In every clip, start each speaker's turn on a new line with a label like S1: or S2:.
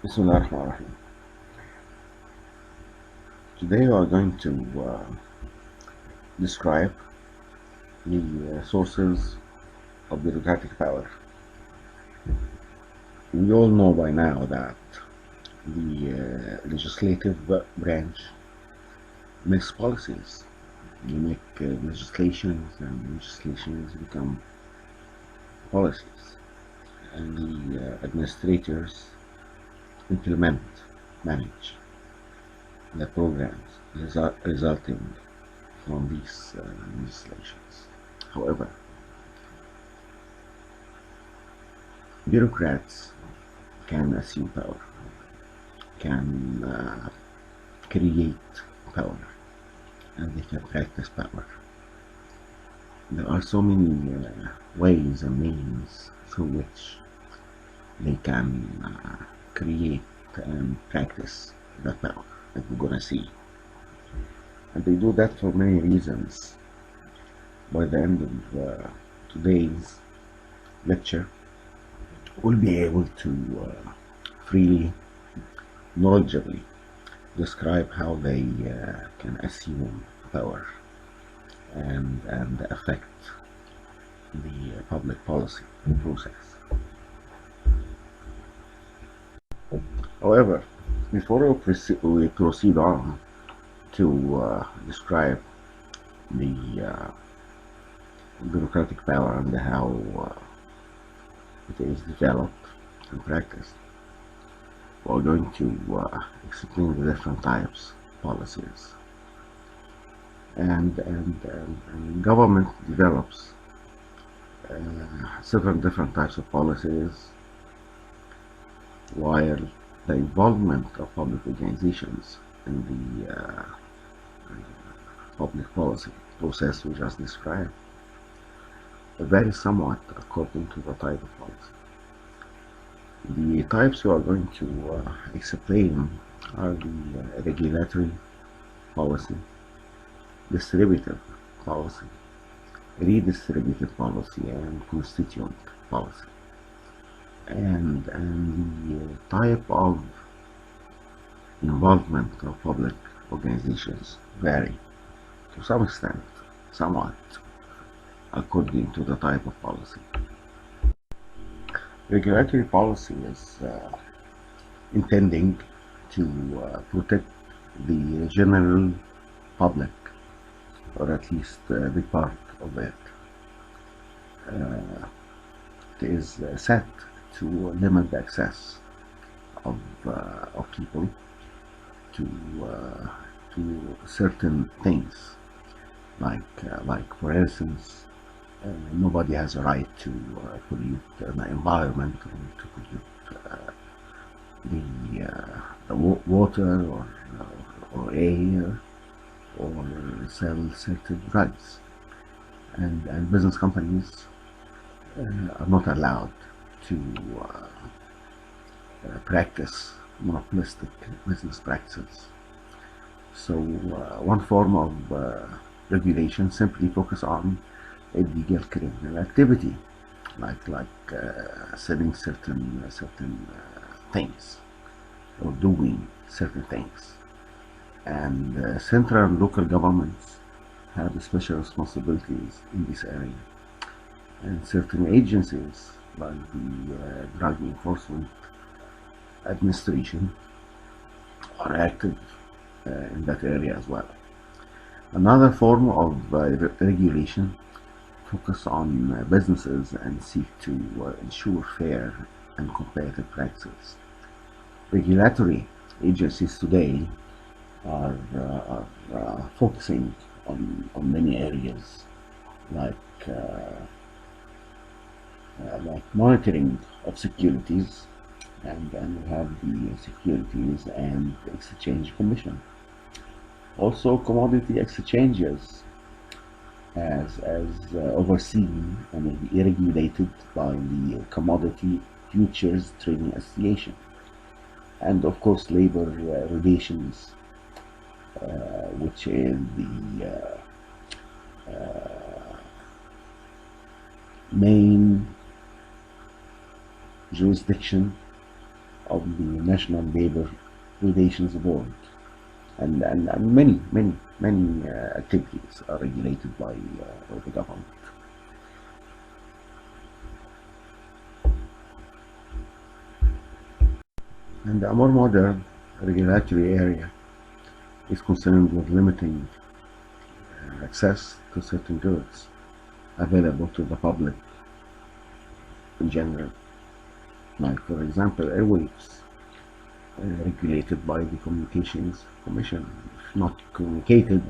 S1: Bismillah ar-Rahman ar-Rahim. Today we are going to describe the sources of bureaucratic power. We all know by now that the legislative branch makes policies. You make legislations, and legislations become policies. And the administrators implement, manage the programs resulting from these legislations. However, bureaucrats can assume power, can create power, and they can practice power. There are so many ways and means through which they can create and practice that power that we're gonna see. And they do that for many reasons. By the end of today's lecture, we'll be able to freely, knowledgeably describe how they can assume power and affect the public policy process. However, before we proceed on to describe the bureaucratic power and how it is developed and practiced, we're going to explain the different types of policies. And government develops several different types of policies, while the involvement of public organizations in the public policy process we just described varies somewhat according to the type of policy. The types we are going to explain are the regulatory policy, distributive policy, redistributive policy, and constituent policy. And the type of involvement of public organizations vary to some extent, somewhat, according to the type of policy. Regulatory policy is intending to protect the general public, or at least a big part of it. It is set to limit the access of people to certain things, like for instance, nobody has a right to pollute the environment, or to pollute the water or air, or sell certain drugs, and business companies are not allowed to practice monopolistic business practices. So one form of regulation simply focus on illegal criminal activity, like selling certain things, or doing certain things. And central and local governments have special responsibilities in this area, and certain agencies like the Drug Enforcement Administration are active in that area as well. Another form of regulation focus on businesses and seek to ensure fair and competitive practices. Regulatory agencies today are focusing on many areas, like monitoring of securities, and we have the Securities and Exchange Commission. Also, commodity exchanges as overseen and regulated by the Commodity Futures Trading Association, and of course labor relations, which is the main jurisdiction of the National Labor Relations Board, and many activities are regulated by the government. And a more modern regulatory area is concerned with limiting access to certain goods available to the public in general, like for example airwaves, regulated by the Communications Commission. If not communicated,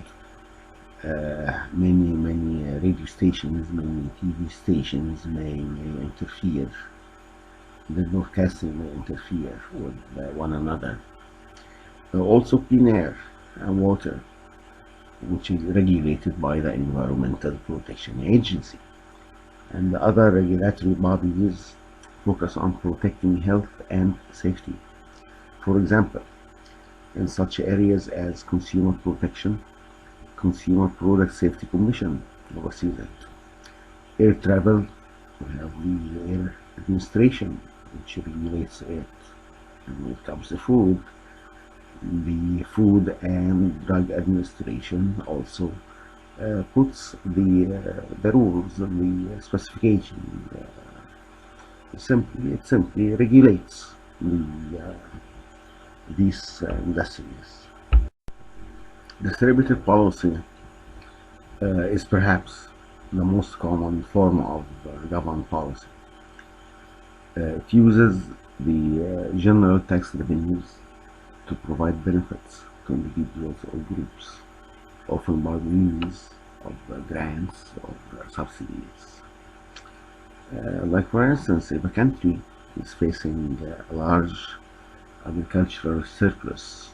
S1: many radio stations, many TV stations may interfere. The broadcasting may interfere with one another. Also clean air and water, which is regulated by the Environmental Protection Agency. And the other regulatory bodies focus on protecting health and safety. For example, in such areas as consumer protection, Consumer Product Safety Commission oversees it. Air travel, we have the Air Administration, which regulates it. And when it comes to food, the Food and Drug Administration also puts the rules and the specification. It simply regulates these industries. Distributive policy is perhaps the most common form of government policy. It uses the general tax revenues to provide benefits to individuals or groups, often by means of grants or subsidies. Like for instance, if a country is facing a large agricultural surplus,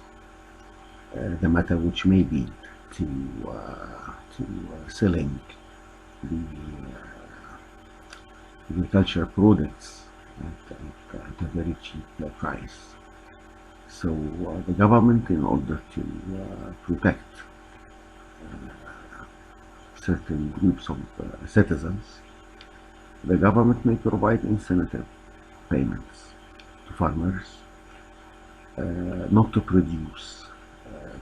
S1: the matter which may lead to selling the agricultural products at a very cheap price. So the government, in order to protect certain groups of citizens, the government may provide incentive payments to farmers not to produce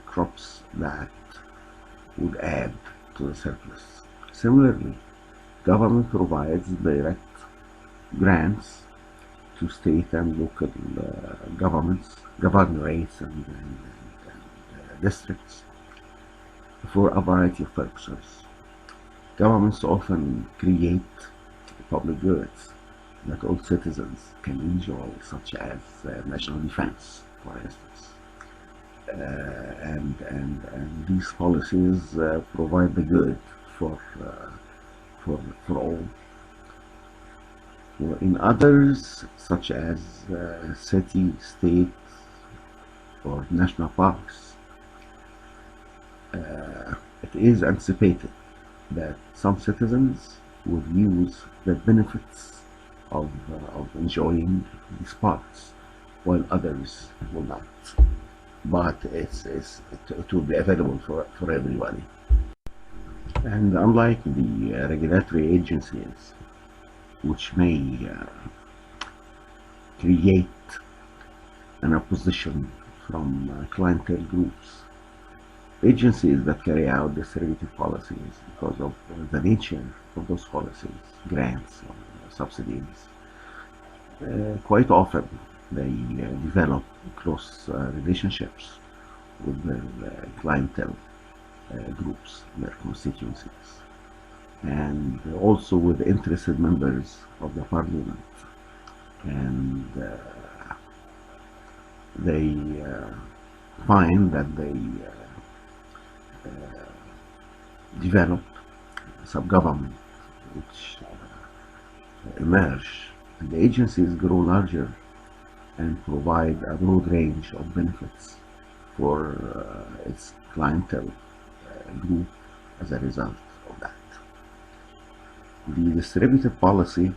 S1: crops that would add to the surplus. Similarly, government provides direct grants to state and local governments, governorates, and districts for a variety of purposes. Governments often create public goods that all citizens can enjoy, such as national defense, for instance. And these policies provide the good for all. In others, such as city, state, or national parks, it is anticipated that some citizens would use the benefits of enjoying these parks, while others will not. But it will be available for everybody. And unlike the regulatory agencies, which may create an opposition from clientele groups, agencies that carry out distributive policies, because of the nature of those policies, grants or subsidies, quite often they develop close relationships with their clientele groups, their constituencies, and also with interested members of the parliament. And they find that they develop sub-government which emerge, and the agencies grow larger and provide a broad range of benefits for its clientele group as a result of that. The distributive policy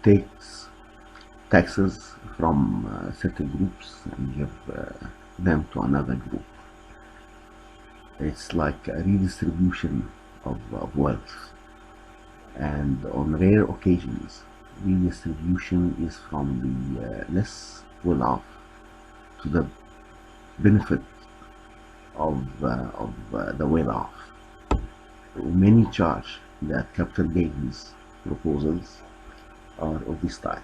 S1: takes taxes from certain groups and give them to another group. It's like a redistribution of wealth, and on rare occasions redistribution is from the less well-off to the benefit of the well-off. Many charge that capital gains proposals are of this type.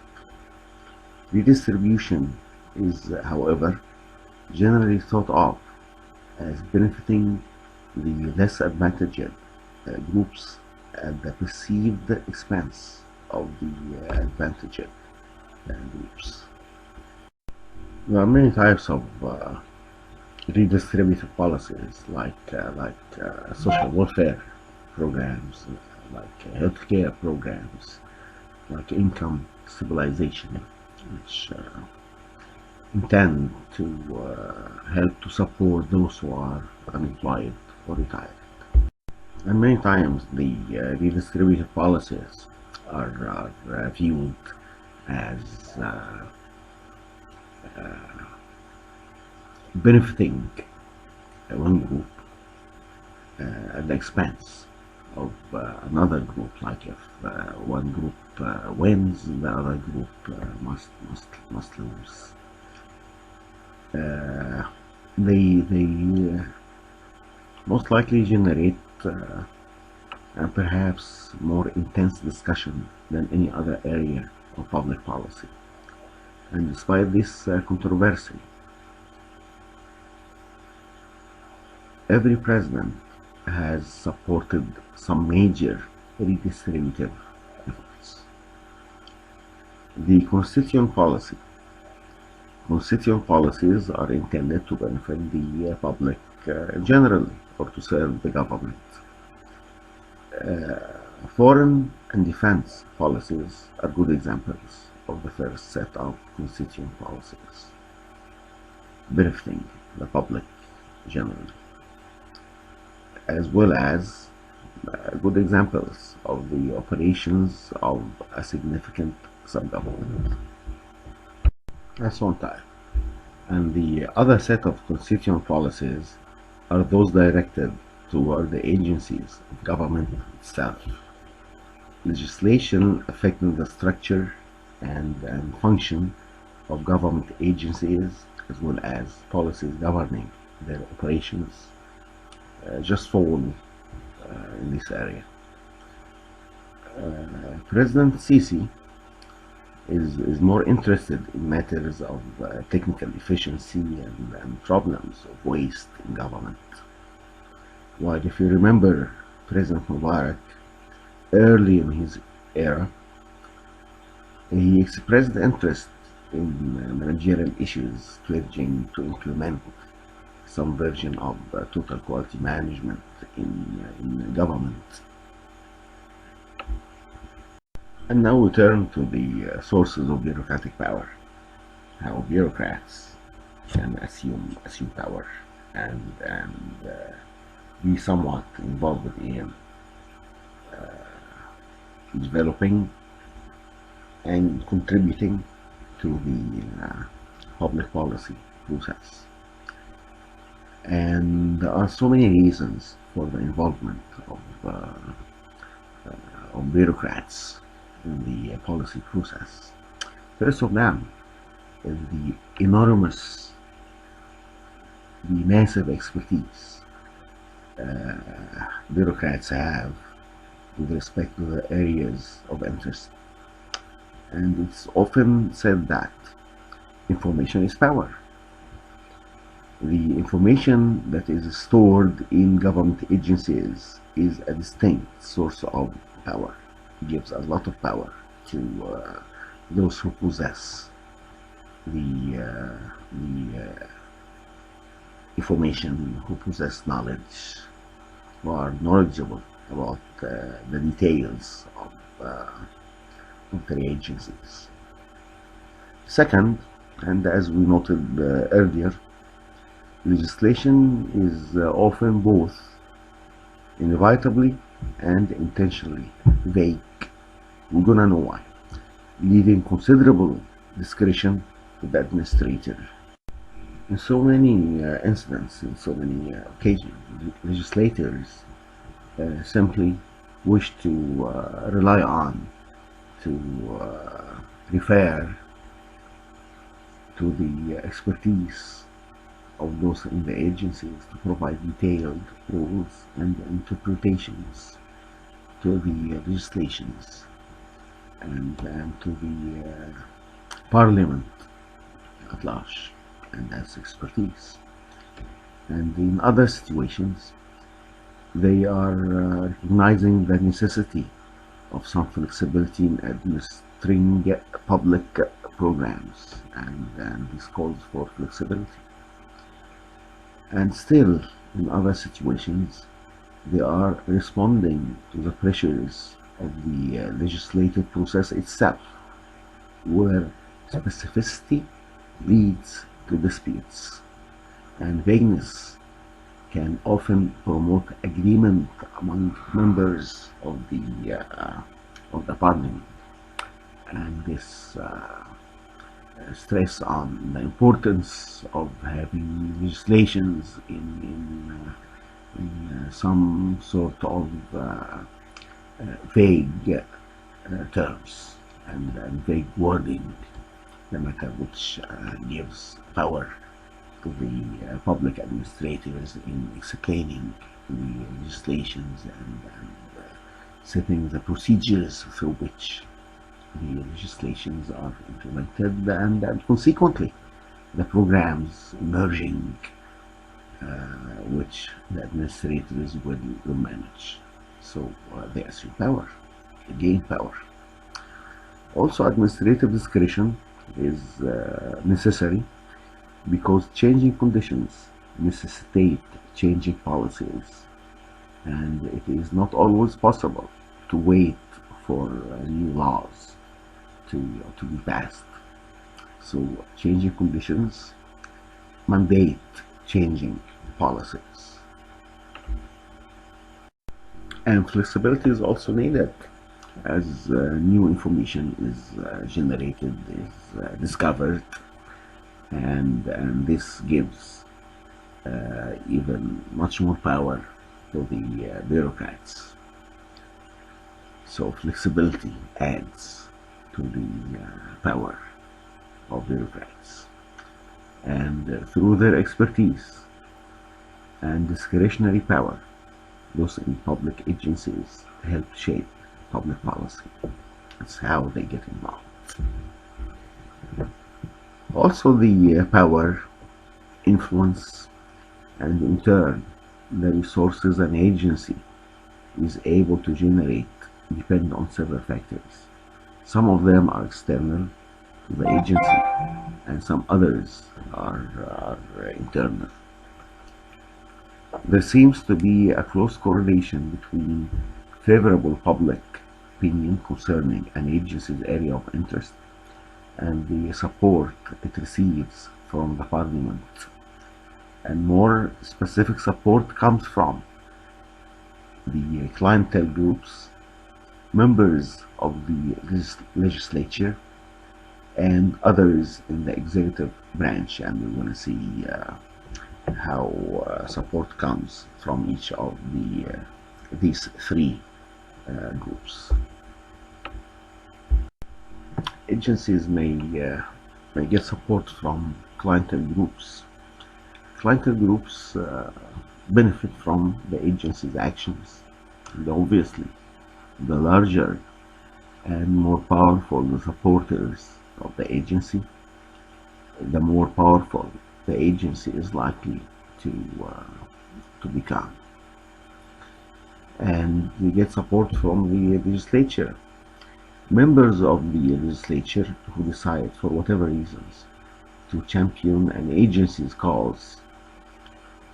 S1: Redistribution is, however, generally thought of as benefiting the less advantaged groups at the perceived expense of the advantaged groups. There are many types of redistributive policies, like social welfare programs, like healthcare programs, like income stabilization, which intend to help to support those who are unemployed or retired. And many times the redistributive policies are viewed as benefiting one group at the expense of another group. Like if one group wins, the other group must lose. They most likely generate perhaps more intense discussion than any other area of public policy. And despite this controversy, every president has supported some major redistributive efforts. The constituent policies are intended to benefit the public generally, or to serve the government. Foreign and defense policies are good examples of the first set of constituent policies, benefiting the public generally, as well as good examples of the operations of a significant subgovernment. That's one type. And the other set of constituent policies are those directed toward the agencies of government itself. Legislation affecting the structure and function of government agencies, as well as policies governing their operations, just fall in this area. President Sisi is more interested in matters of technical efficiency and problems of waste in government. While if you remember President Mubarak, early in his era, he expressed interest in managerial issues, pledging to implement some version of total quality management in government. And now we turn to the sources of bureaucratic power, how bureaucrats can assume power and be somewhat involved in developing and contributing to the public policy process. And there are so many reasons for the involvement of bureaucrats in the policy process. First of them is the massive expertise bureaucrats have with respect to the areas of interest. And it's often said that information is power. The information that is stored in government agencies is a distinct source of power. It gives a lot of power to those who possess the information, who possess knowledge, who are knowledgeable about the details of their agencies. Second, and as we noted earlier, legislation is often both inevitably and intentionally vague. We're gonna know why, leaving considerable discretion to the administrator. In so many incidents, in so many occasions, legislators simply wish to rely on to refer to the expertise of those in the agencies to provide detailed rules and interpretations to the legislations and to the parliament at large, and that's expertise. And in other situations, they are recognizing the necessity of some flexibility in administering public programs, and this calls for flexibility. And still, in other situations, they are responding to the pressures of the legislative process itself, where specificity leads to disputes, and vagueness can often promote agreement among members of the parliament. And this stress on the importance of having legislations in some sort of vague terms and vague wording, no matter which gives power to the public administrators in explaining the legislations and setting the procedures through which the legislations are implemented, and consequently the programs emerging which the administrators will manage. So they assume power, they gain power. Also, administrative discretion is necessary because changing conditions necessitate changing policies, and it is not always possible to wait for new laws to be passed. So changing conditions mandate changing policies. And flexibility is also needed as new information is generated, is discovered, and this gives even much more power to the bureaucrats. So flexibility adds to the power of bureaucrats, and through their expertise and discretionary power, those in public agencies help shape public policy. That's how they get involved. Also, the power, influence, and in turn, the resources an agency is able to generate depend on several factors. Some of them are external to the agency, and some others are internal. There seems to be a close correlation between favorable public opinion concerning an agency's area of interest and the support it receives from the parliament. And more specific support comes from the clientele groups, members of the legislature, and others in the executive branch. And we're going to see how support comes from each of these three groups. Agencies may get support from clientele groups. Clientele groups benefit from the agency's actions, and obviously the larger and more powerful the supporters of the agency, the more powerful the agency is likely to become. And we get support from the legislature. Members of the legislature who decide, for whatever reasons, to champion an agency's cause.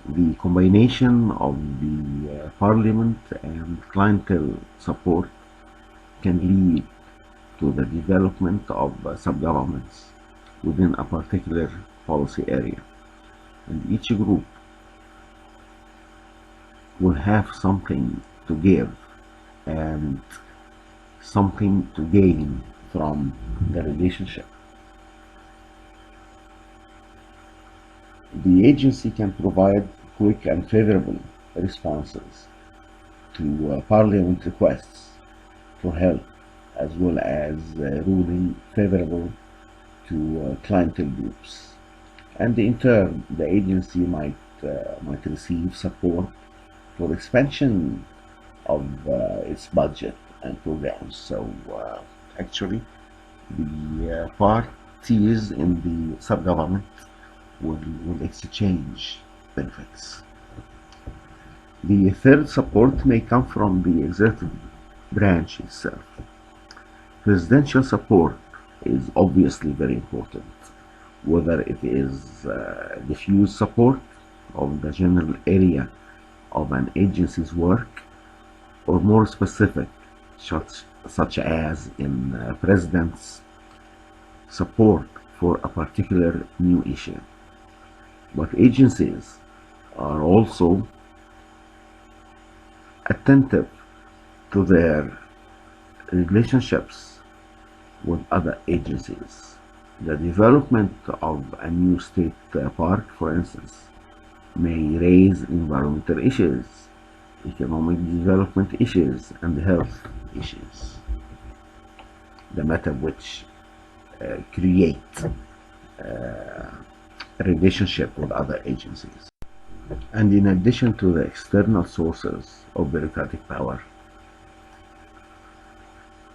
S1: The combination of the parliament and clientele support can lead to the development of sub-governments within a particular policy area, and each group will have something to give and something to gain from the relationship. The agency can provide quick and favorable responses to parliament requests for help as well as ruling favorable to clientele groups. And in turn, the agency might receive support for expansion of its budget and programs. So actually, the parties in the sub-government will exchange benefits. The third support may come from the executive branch itself. Presidential support is obviously very important, whether it is diffuse support of the general area of an agency's work or more specific, such as in president's support for a particular new issue. But agencies are also attentive to their relationships with other agencies. The development of a new state park, for instance, may raise environmental issues, economic development issues, and health issues, the matter which create a relationship with other agencies. And in addition to the external sources of bureaucratic power,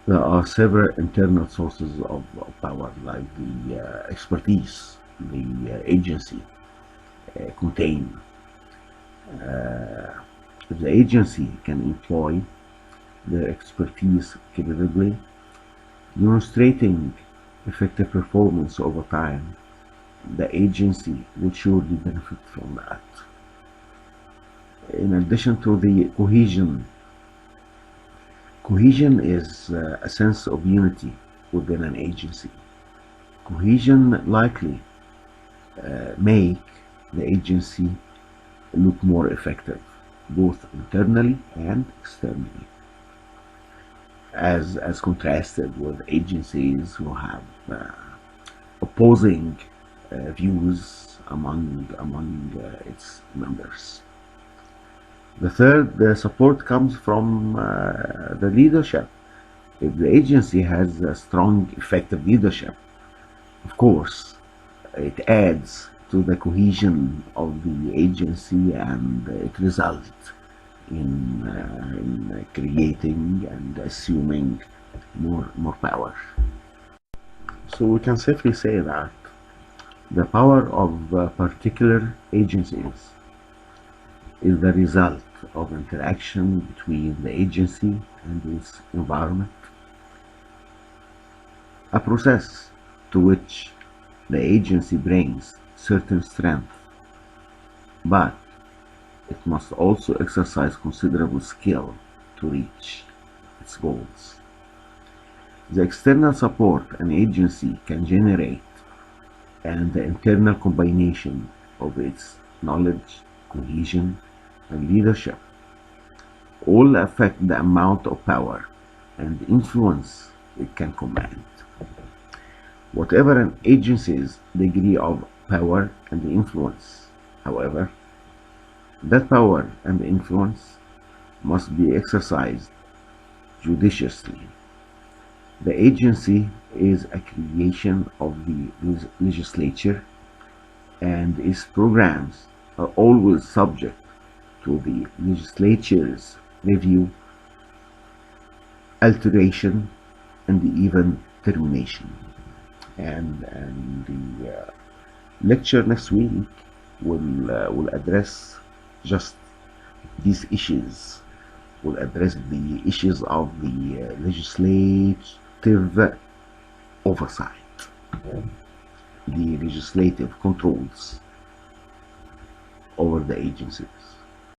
S1: there are several internal sources of power, like the expertise the agency contain. The agency can employ their expertise credibly, demonstrating effective performance over time. The agency will surely benefit from that. In addition to the cohesion, cohesion is a sense of unity within an agency. Cohesion likely make the agency look more effective, both internally and externally, as contrasted with agencies who have opposing views among its members. The third support comes from the leadership. If the agency has a strong, effective leadership, of course, it adds to the cohesion of the agency, and it results in creating and assuming more power. So we can safely say that the power of particular agencies is the result of interaction between the agency and its environment, a process to which the agency brings certain strength, but it must also exercise considerable skill to reach its goals. The external support an agency can generate and the internal combination of its knowledge, cohesion, and leadership all affect the amount of power and influence it can command. Whatever an agency's degree of power and influence, however, that power and influence must be exercised judiciously. The agency is a creation of the legislature, and its programs are always subject to the legislature's review, alteration, and even termination. And the lecture next week will address just these issues. Will address the issues of the legislative oversight, the legislative controls over the agencies.